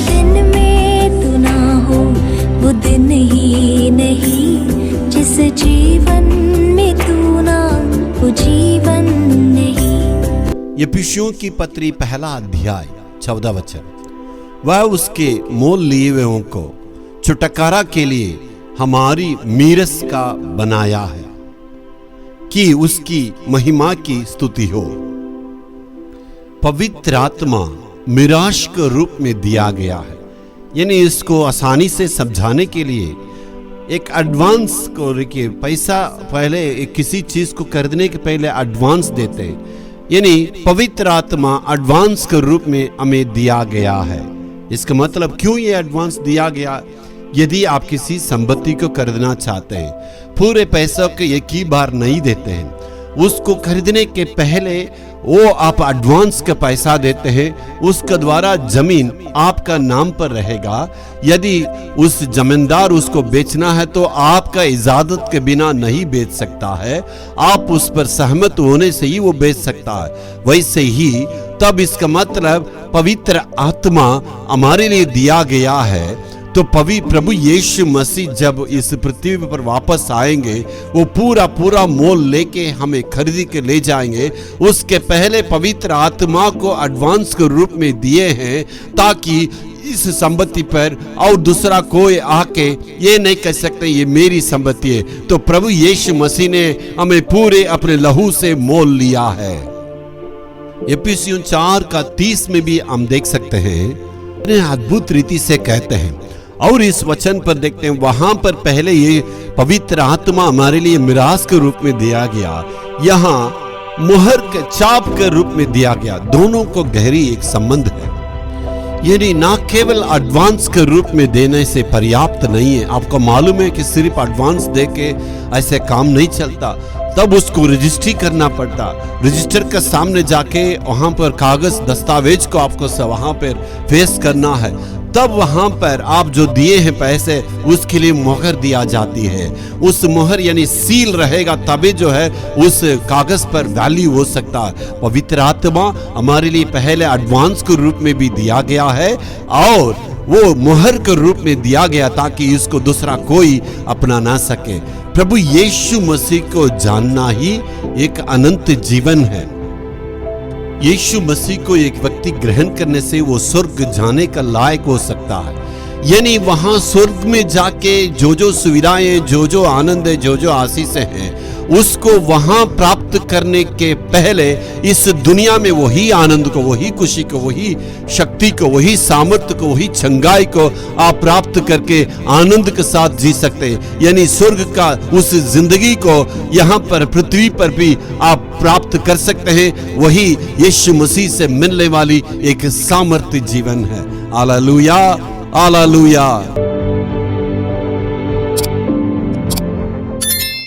दिन में तू ना हो वो दिन ही नहीं, जिस जीवन में तू ना वो जीवन नहीं। यफिसियों की पत्री पहला अध्याय 14 वचन। वह उसके मोल लिए हुओं को छुटकारा के लिए हमारी मीरस का बनाया है कि उसकी महिमा की स्तुति हो। पवित्र आत्मा मिराश के रूप में दिया गया है, यानी इसको आसानी से समझाने के लिए एक एडवांस को रखिए। पैसा पहले किसी चीज को खरीदने के पहले एडवांस देते हैं, यानी पवित्र आत्मा एडवांस के रूप में हमें दिया गया है। इसका मतलब क्यों ये एडवांस दिया गया? यदि आप किसी संपत्ति को खरीदना चाहते हैं, पूरे पैसों को एक ही बार नहीं देते हैं, उसको खरीदने के पहले वो आप एडवांस का पैसा देते हैं, उसके द्वारा जमीन आपका नाम पर रहेगा। यदि उस जमींदार उसको बेचना है तो आपका इजाजत के बिना नहीं बेच सकता है, आप उस पर सहमत होने से ही वो बेच सकता है। वैसे ही तब इसका मतलब पवित्र आत्मा हमारे लिए दिया गया है। तो प्रभु यीशु मसीह जब इस पृथ्वी पर वापस आएंगे, वो पूरा मोल लेके हमें खरीद के ले जाएंगे। उसके पहले पवित्र आत्मा को एडवांस के रूप में दिए हैं, ताकि इस संपत्ति पर और दूसरा कोई आके ये नहीं कह सकते ये मेरी संपत्ति है। तो प्रभु यीशु मसीह ने हमें पूरे अपने लहू से मोल लिया है। यफिसियों 4:30 में भी हम देख सकते हैं, अद्भुत रीति से कहते हैं। और इस वचन पर देखते हैं, वहां पर पहले ये पवित्र आत्मा हमारे लिए मिरास के रूप में दिया गया, यहाँ मुहर के छाप के रूप में दिया गया। दोनों को गहरी एक संबंध है, यानी ना केवल एडवांस के रूप में देने से पर्याप्त नहीं है। आपको मालूम है कि सिर्फ एडवांस देके ऐसे काम नहीं चलता, तब उसको रजिस्ट्री करना पड़ता। रजिस्टर के सामने जाके वहां पर कागज दस्तावेज को आपको वहां पर पेश करना है, तब वहां पर आप जो दिए हैं पैसे उसके लिए मोहर दिया जाती है। उस मोहर यानी सील रहेगा, तभी जो है उस कागज पर वैल्यू हो सकता है। पवित्र आत्मा हमारे लिए पहले एडवांस के रूप में भी दिया गया है और वो मोहर के रूप में दिया गया ताकि इसको दूसरा कोई अपना ना सके। प्रभु यीशु मसीह को जानना ही एक अनंत जीवन है। यीशु मसीह को एक व्यक्ति ग्रहण करने से वो स्वर्ग जाने का लायक हो सकता है, यानी वहां स्वर्ग में जाके जो सुविधाएं, जो आनंद है, जो आशीषें हैं, उसको वहां प्राप्त करने के पहले इस दुनिया में वही आनंद को, वही खुशी को, वही शक्ति को, वही सामर्थ्य को, वही चंगाई को आप प्राप्त करके आनंद के साथ जी सकते हैं। यानी स्वर्ग का उस जिंदगी को यहाँ पर पृथ्वी पर भी आप प्राप्त कर सकते हैं। वही यीशु मसीह से मिलने वाली एक सामर्थ्य जीवन है। Hallelujah, hallelujah.